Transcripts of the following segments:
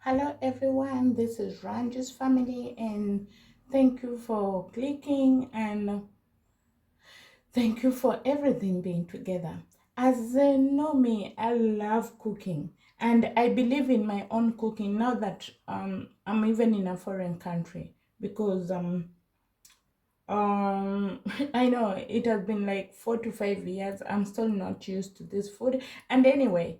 Hello everyone, this is Ranju's family and thank you for clicking and thank you for everything being together. As you know me, I love cooking and I believe in my own cooking now that I'm even in a foreign country because I know it has been like 4 to 5 years. I'm still not used to this food. And anyway,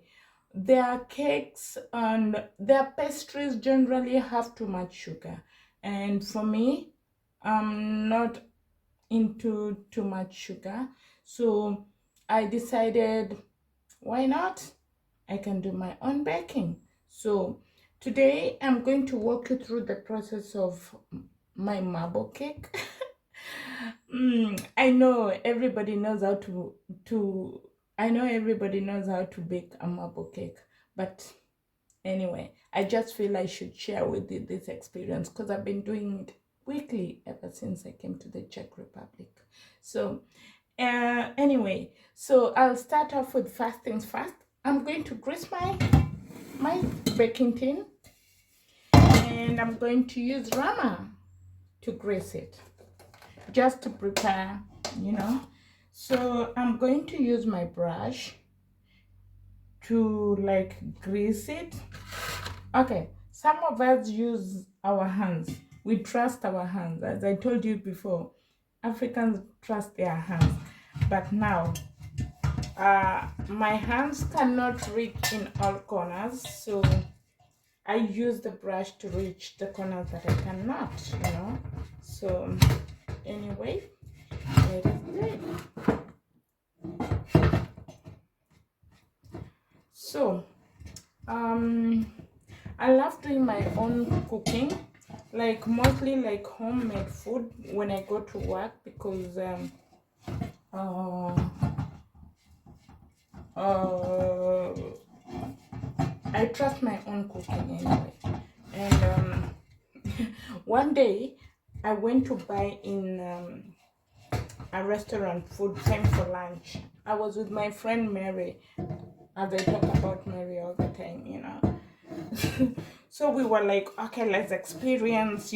their cakes and their pastries generally have too much sugar. And for me, I'm not into too much sugar. So I decided, why not? I can do my own baking. So today I'm going to walk you through the process of my marble cake. I know everybody knows how to I know everybody knows how to bake a marble cake, but anyway, I just feel I should share with you this experience because I've been doing it weekly ever since I came to the Czech Republic. So, anyway, so I'll start off with first things first. I'm going to grease my baking tin, and I'm going to use Rama to grease it, just to prepare, you know. So I'm going to use my brush to like grease it. Okay, some of us use our hands. We trust our hands. As I told you before, Africans trust their hands. But now, my hands cannot reach in all corners, so I use the brush to reach the corners that I cannot, So, anyway, let us do it. So, um, I love doing my own cooking, like mostly like homemade food when I go to work because uh, uh, I trust my own cooking anyway. And one day I went to buy in a restaurant food, time for lunch. I was with my friend Mary, as I talk about Mary all the time. So we were like, okay, let's experience,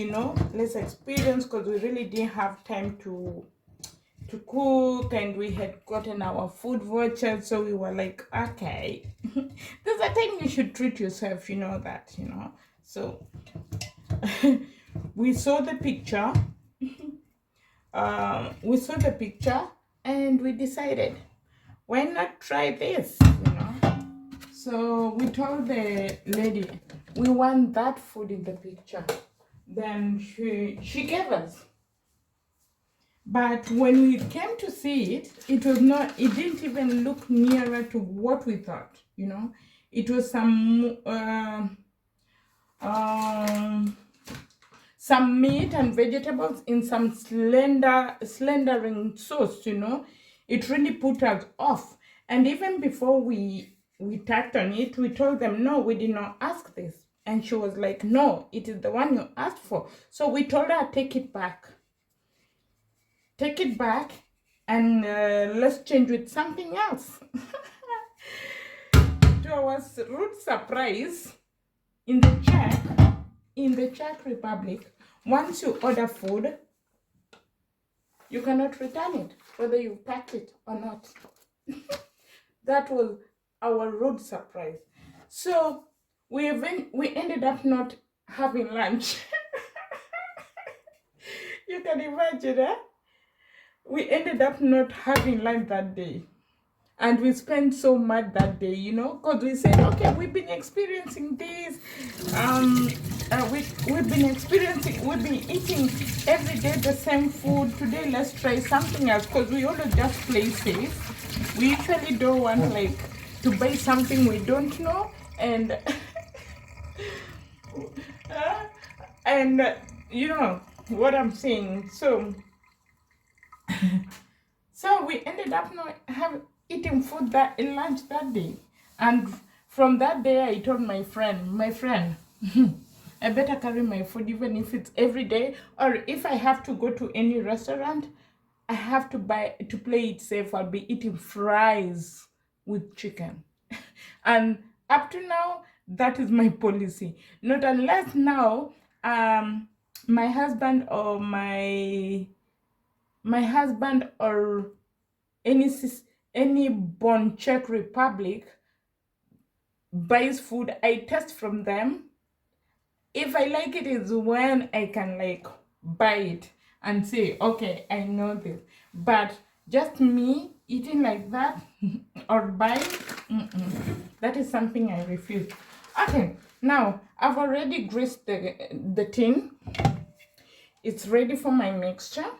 let's experience because we really didn't have time to cook and we had gotten our food vouchers. So we were like, okay, there's a time you should treat yourself, that. So we saw the picture, and we decided, why not try this. So we told the lady we want that food in the picture. Then she gave us. But when we came to see it, it didn't even look nearer to what we thought. It was some meat and vegetables in some slendering sauce. It really put us off. And even before we tapped on it, we told them, no, we did not ask this. And she was like, no, it is the one you asked for. So we told her, take it back, and let's change with something else. To our rude surprise, in the Czech Republic, once you order food, you cannot return it, whether you packed it or not. That was our rude surprise. So we ended up not having lunch. You can imagine, we ended up not having lunch that day. And we spent so much that day, because we said, okay, we've been experiencing this. We've been eating every day the same food. Today, let's try something else, because we always just play safe. We usually don't want like to buy something we don't know, and and you know what I'm saying. So we ended up not eating food that in lunch that day. And from that day I told my friend, I better carry my food even if it's every day, or if I have to go to any restaurant, I have to buy to play it safe. I'll be eating fries with chicken. And up to now, That is my policy. Not unless now my husband or my husband or any any born Czech Republic buys food, I test from them. If I like it is when I can like buy it and say, okay, I know this. But just me eating like that or buying, that is something I refuse. Okay, now I've already greased the tin. It's ready for my mixture.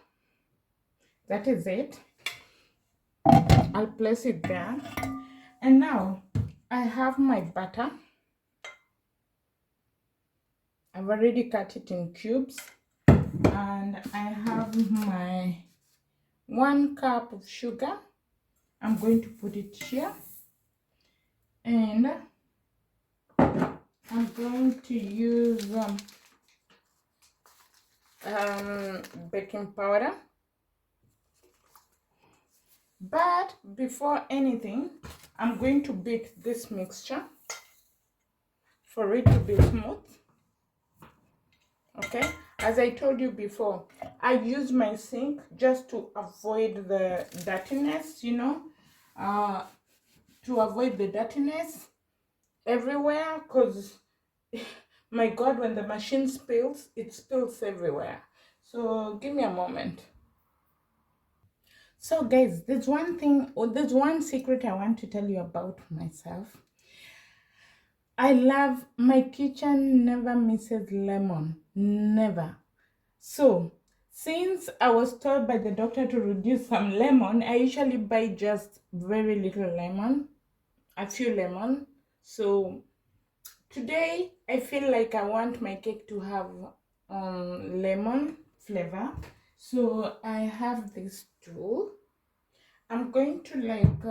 That is it. I'll place it there. And now I have my butter. I've already cut it in cubes. And I have my 1 cup of sugar. I'm going to put it here. And I'm going to use baking powder. But before anything, I'm going to beat this mixture for it to be smooth. Okay, as I told you before, I use my sink just to avoid the dirtiness, you know, to avoid the dirtiness everywhere, because my God, when the machine spills, it spills everywhere. So give me a moment. So guys, there's one thing, or there's one secret I want to tell you about myself. I love, my kitchen never misses lemon, never. So since I was told by the doctor to reduce some lemon, I usually buy just very little lemon, a few lemon. So today I feel like I want my cake to have lemon flavor. So I have this tool. I'm going to like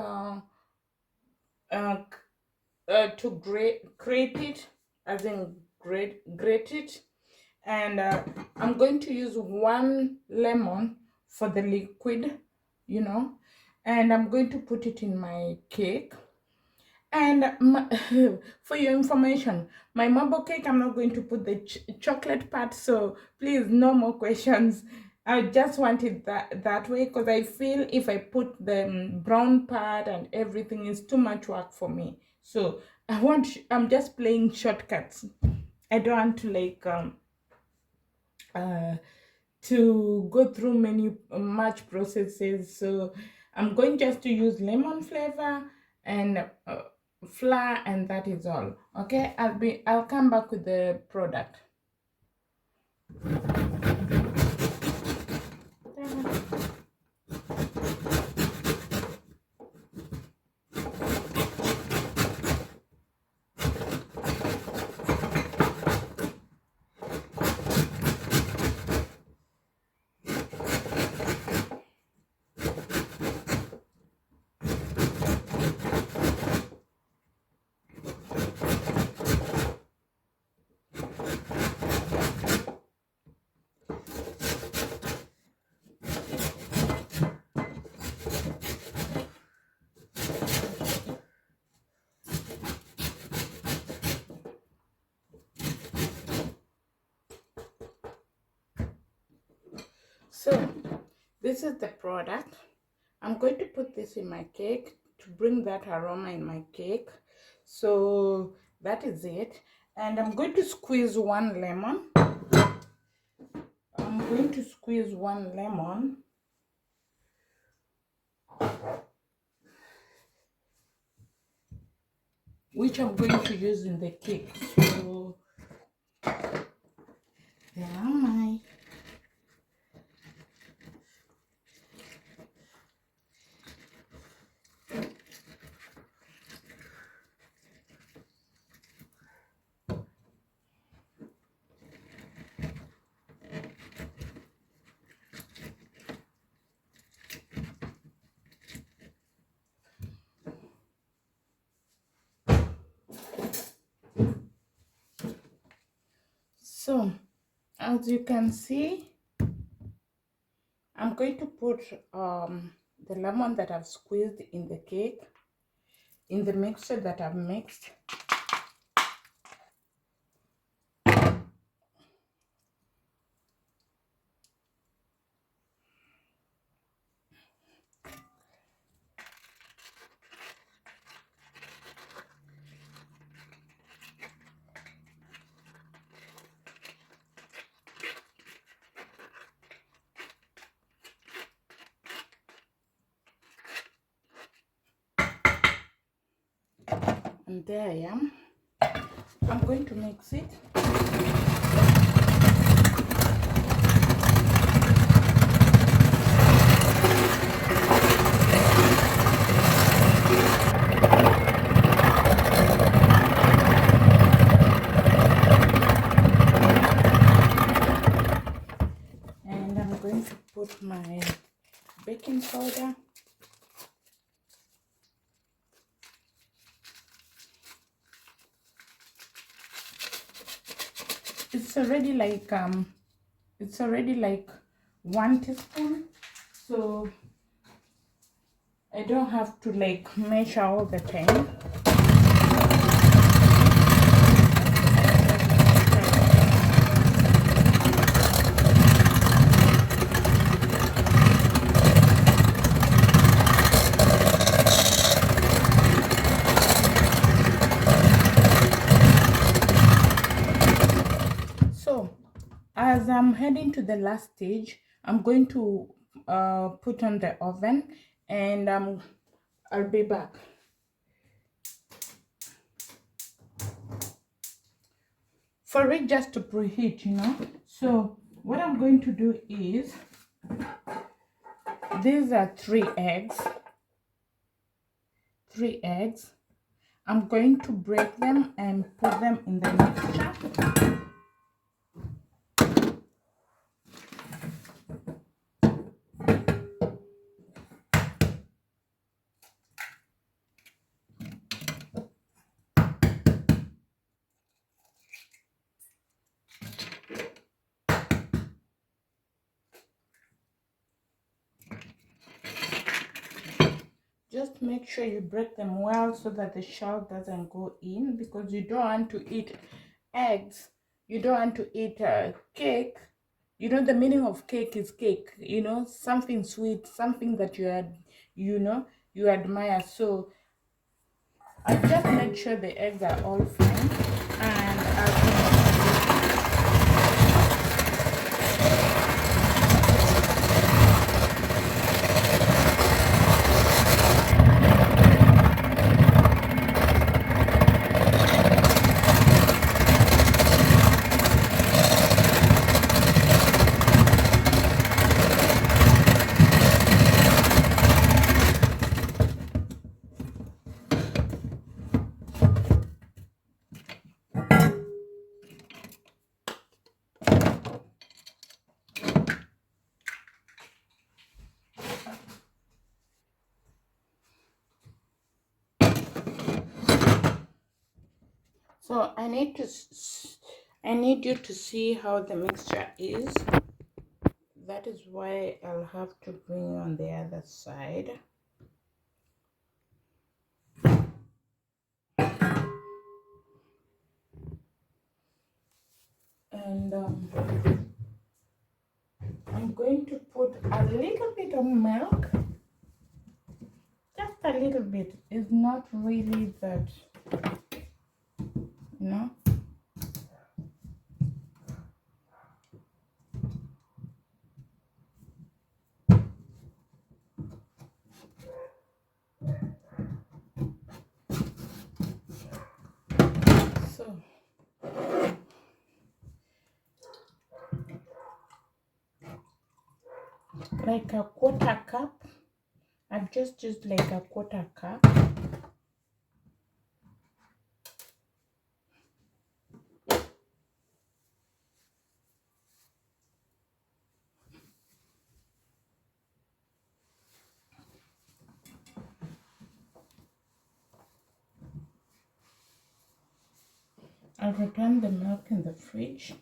to grate it, as in grate it, and I'm going to use 1 lemon for the liquid, you know, and I'm going to put it in my cake. And for your information, my marble cake, I'm not going to put the chocolate part, so please, no more questions. I just want it that way, because I feel if I put the brown part and everything, is too much work for me. So I'm just playing shortcuts. I don't want to like to go through much processes. So I'm going just to use lemon flavor and flour, and that is all. Okay, I'll come back with the product. So this is the product. I'm going to put this in my cake to bring that aroma in my cake. So that is it. And I'm going to squeeze 1 lemon. I'm going to squeeze 1 lemon. Which I'm going to use in the cake. So there am I. So as you can see, I'm going to put the lemon that I've squeezed in the cake, in the mixture that I've mixed. And there I am. I'm going to mix it. And I'm going to put my baking powder. It's already like 1 teaspoon, so I don't have to like measure all the time. So as I'm heading to the last stage, I'm going to put on the oven, and I'll be back. For it just to preheat, you know. So what I'm going to do is, these are 3 eggs. 3 eggs. I'm going to break them and put them in the mixture. Just make sure you break them well so that the shell doesn't go in, because you don't want to eat eggs. You don't want to eat cake. You know, the meaning of cake is cake, you know, something sweet, something that you admire. So I just make sure the eggs are all fine, and so I need you to see how the mixture is. That is why I'll have to bring on the other side. And I'm going to put a little bit of milk, just a little bit. It's not really that, you know. So like a 1/4 cup. I've just used like a 1/4 cup. I'll return the milk in the fridge.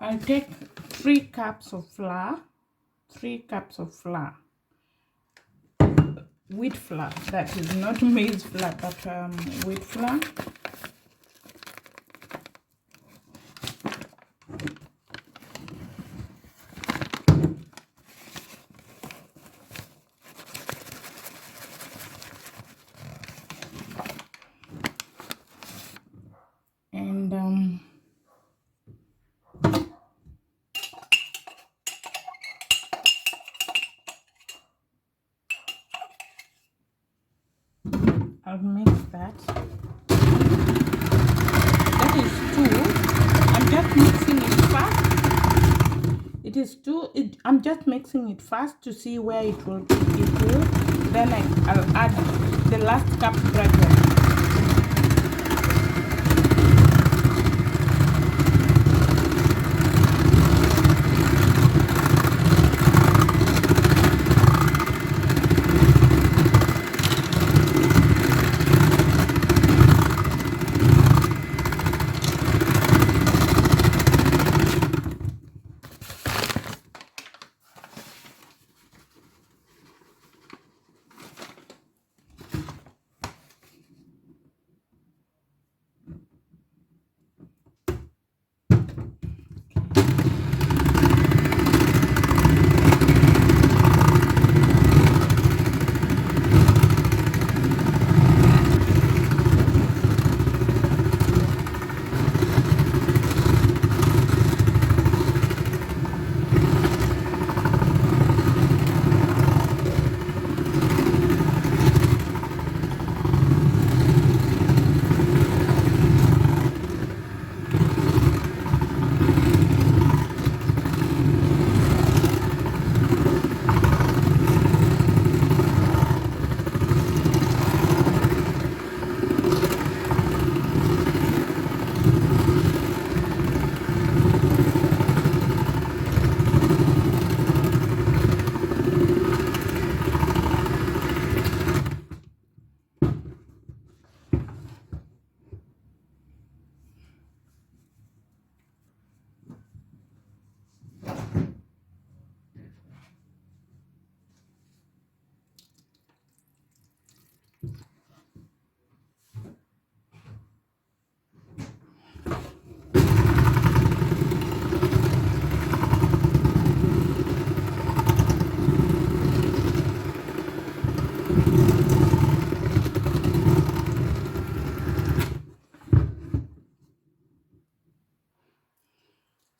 I take 3 cups of flour, 3 cups of flour, wheat flour, that is not maize flour, but wheat flour. And I'll mix that. That is 2. I'm just mixing it fast. It is 2. I'm just mixing it fast to see where it will. Then I'll add the last cup gradually.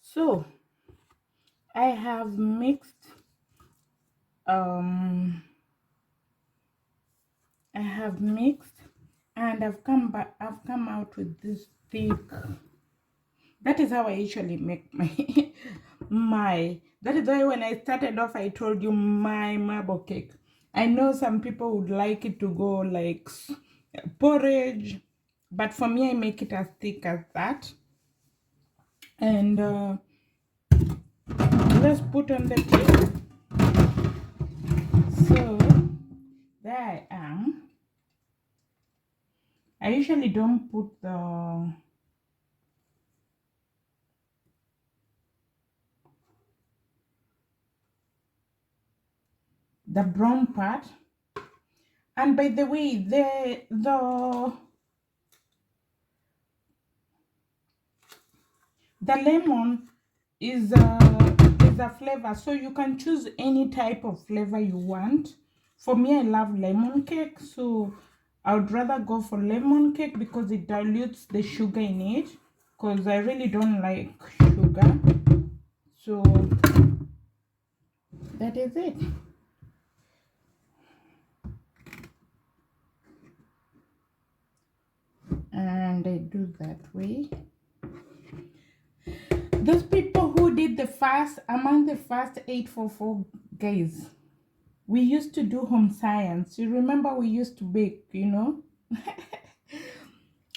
So I have mixed and I've come out with this thick. That is how I usually make my that is why when I started off I told you my marble cake. I know some people would like it to go like porridge, but for me I make it as thick as that. And let's put on the cake. So there I am. I usually don't put the brown part. And by the way, the lemon is a flavor, so you can choose any type of flavor you want. For me, I love lemon cake, so I would rather go for lemon cake because it dilutes the sugar in it, because I really don't like sugar. So that is it. And I do that way. Those people who did the fast, among the first 844 guys, we used to do home science. You remember we used to bake, you know?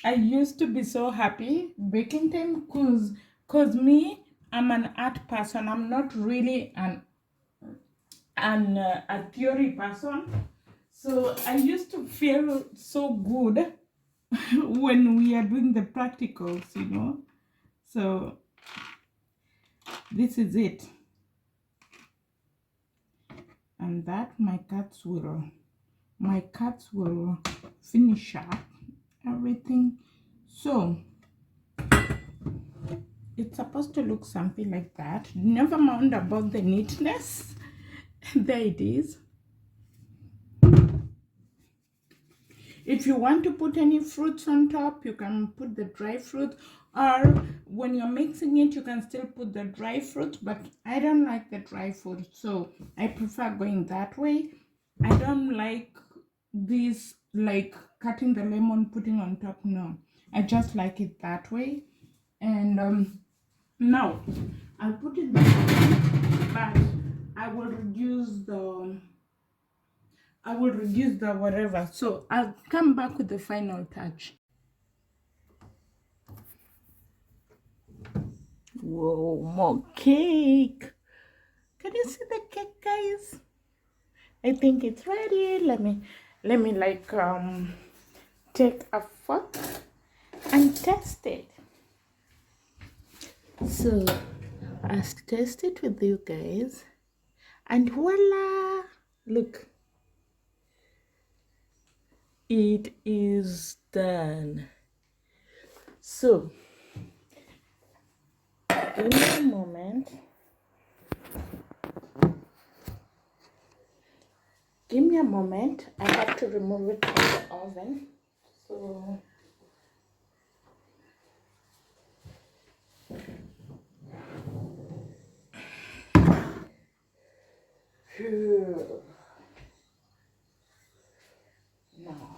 I used to be so happy baking time because me, I'm an art person. I'm not really a theory person. So I used to feel so good when we are doing the practicals, you know? So This is it. And that my cats will finish up everything. So it's supposed to look something like that. Never mind about the neatness. There it is. If you want to put any fruits on top, you can put the dry fruit, or when you're mixing it, you can still put the dry fruit, but I don't like the dry fruit, so I prefer going that way. I don't like this, like cutting the lemon, putting on top. No, I just like it that way. And now I'll put it that way, but I will reduce the whatever. So I'll come back with the final touch. Whoa, more cake. Can you see the cake, guys? I think it's ready. Let me like take a fork and test it. So I'll test it with you guys. And voila! Look. It is done. So give me a moment. Give me a moment. I have to remove it from the oven. So now.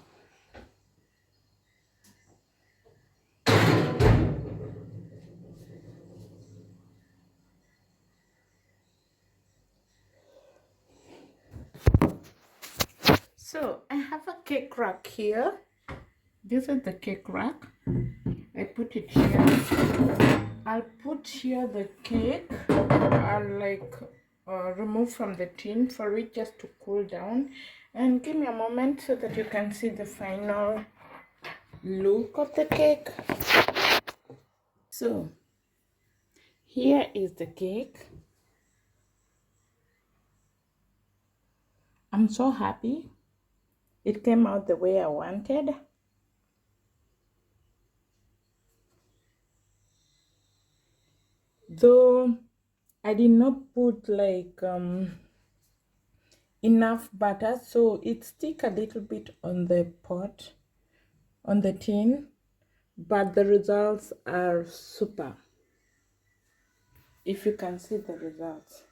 So I have a cake rack here. This is the cake rack. I put it here. I'll put here the cake. I'll like remove from the tin for it just to cool down. And give me a moment so that you can see the final look of the cake. So here is the cake. I'm so happy. It came out the way I wanted. Though I did not put like enough butter, so it stick a little bit on the pot, on the tin, but the results are super. If you can see the results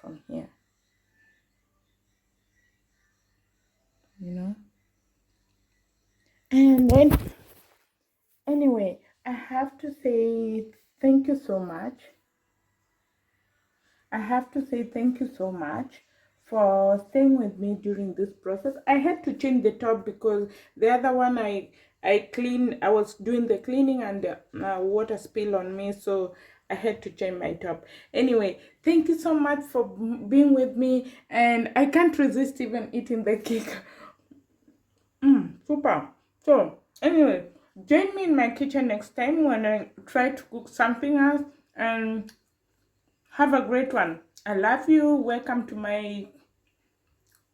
from here, you know. And then anyway, I have to say thank you so much. I have to say thank you so much for staying with me during this process. I had to change the top because the other one I was doing the cleaning and water spill on me, so I had to change my top. Anyway, thank you so much for being with me, and I can't resist even eating the cake. Super. So anyway, join me in my kitchen next time when I try to cook something else, and have a great one. I love you. Welcome to my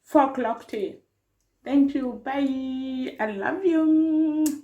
4 o'clock tea. Thank you. Bye. I love you.